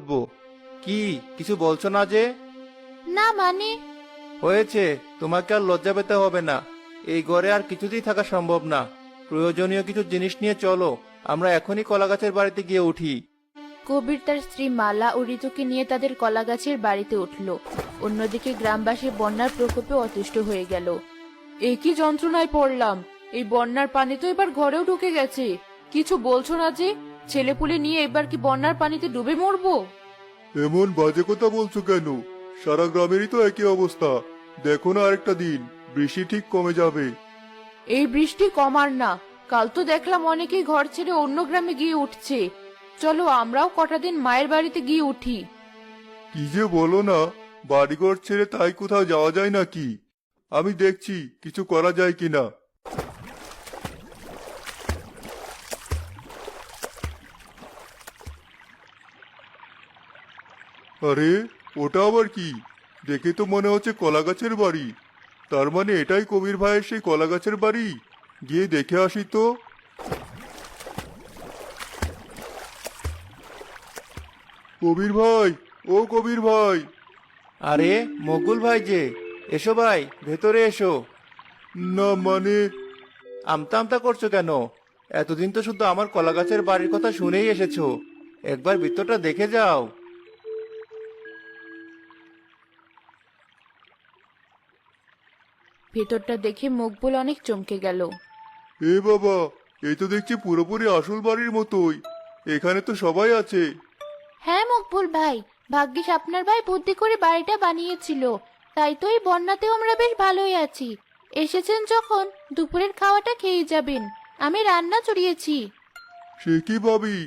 বলবো। কি কিছু বলছো না যে? না মানে? হয়েছে, তোমাকে আর লজ্জা পেতে হবে না। এই ঘরে আর কিছুতেই থাকা সম্ভব না। প্রয়োজনীয় কিছু জিনিস নিয়ে চলো, আমরা এখনই কলাগাছের বাড়িতে গিয়ে উঠি। কবির তার স্ত্রী মালা ও ঋতুকে নিয়ে তাদের কলাগাছের বাড়িতে উঠল। অন্যদিকে গ্রামবাসী বন্যার প্রকোপে অতিষ্ঠ হয়ে গেল। এ কি যন্ত্রণায় পড়লাম! এই বন্যার পানি তো এবার ঘরেও ঢুকে গেছে। কিছু বলছো না যে? ছেলেপুলে নিয়ে এবার কি বন্যার পানিতে ডুবে মরবো? এমন বাজে কথা বলছো কেন? সারা গ্রামেরই তো একই অবস্থা। দেখো না, আরেকটা দিন বৃষ্টি ঠিক কমে যাবে। এই বৃষ্টি কমার না। কাল তো দেখলাম অনেকেই ঘর ছেড়ে অন্য গ্রামে গিয়ে উঠছে। চলো আমরাও কটা দিন মায়ের বাড়িতে গিয়ে উঠি। কি যে বলো না, বাড়িঘর ছেড়ে তাই কোথাও যাওয়া যায় নাকি? আমি দেখছি কিছু করা যায় কিনা। আরে, ওটা আবার কি? দেখে তো মনে হচ্ছে কলা গাছের বাড়ি। তার মানে এটাই কবির ভাইয়ের সেই কলা গাছের বাড়ি। গিয়ে দেখে আসি তো। কবির ভাই, ও কবির ভাই! আরে মকবুল ভাই যে, এসো ভাই, ভেতরে এসো। না মানে? আমতা আমতা করছো কেন? এতদিন তো শুধু আমার কলাগাছের বাড়ির কথা শুনেই এসেছো। একবার ভিতরটা দেখে যাও। ভেতরটা দেখে মকবুল অনেক চমকে গেল। এ বাবা, এই তো দেখছি পুরোপুরি আসল বাড়ির মতোই। এখানে তো সবাই আছে। হ্যাঁ মকবুল ভাই, ভাগ্যিস আপনার ভাই বুদ্ধি করে বাড়িটা বানিয়েছিল। তাই তো এই বন্যাতেও আমরা বেশ ভালোই আছি। এসেছেন যখন দুপুরের খাওয়াটা খেয়ে যাবেন। আমি রান্না চড়িয়েছি। সে কি ভাবি,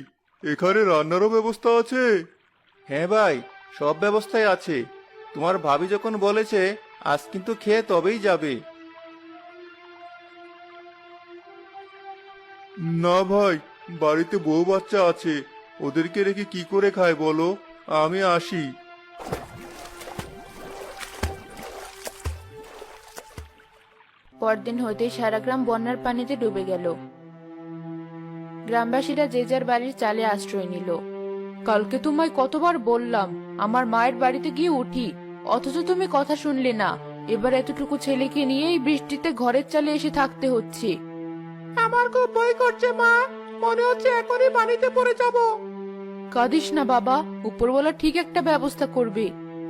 এখানে রান্নারও ব্যবস্থা আছে? হ্যাঁ ভাই, সব ব্যবস্থাই আছে। তোমার ভাবি যখন বলেছে, আজ কিন্তু খেয়ে তবেই যাবে। না ভাই, বাড়িতে বউ বাচ্চা আছে। ওদেরকে রেখে কি করে খায় বলো? আমি আসি। পরদিন হতেই সারা গ্রাম বন্যার পানিতে ডুবে গেল। গ্রামবাসীরা যে যার বাড়ির চালে আশ্রয় নিল। কালকে তোমায় কতবার বললাম আমার মায়ের বাড়িতে গিয়ে উঠি, অথচ তুমি কথা শুনলে না। এবার এতটুকু ছেলেকে নিয়ে এই বৃষ্টিতে ঘরের চালে এসে থাকতে হচ্ছে। আমার খুব ভয় করছে মা, মনে হচ্ছে এখনই পানিতে পড়ে যাব। কাঁদিস না বাবা, উপরওয়ালা ঠিক একটা ব্যবস্থা করবে।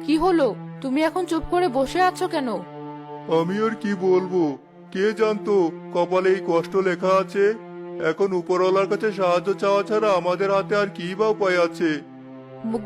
কি হলো, তুমি এখন চুপ করে বসে আছো কেন? আমি আর কি বলবো? কে জানতো কপালে এই কষ্ট লেখা আছে? এখন উপরওয়ালার কাছে সাহায্য চাওয়া ছাড়া আমাদের হাতে আর কি বা উপায় আছে? মুখ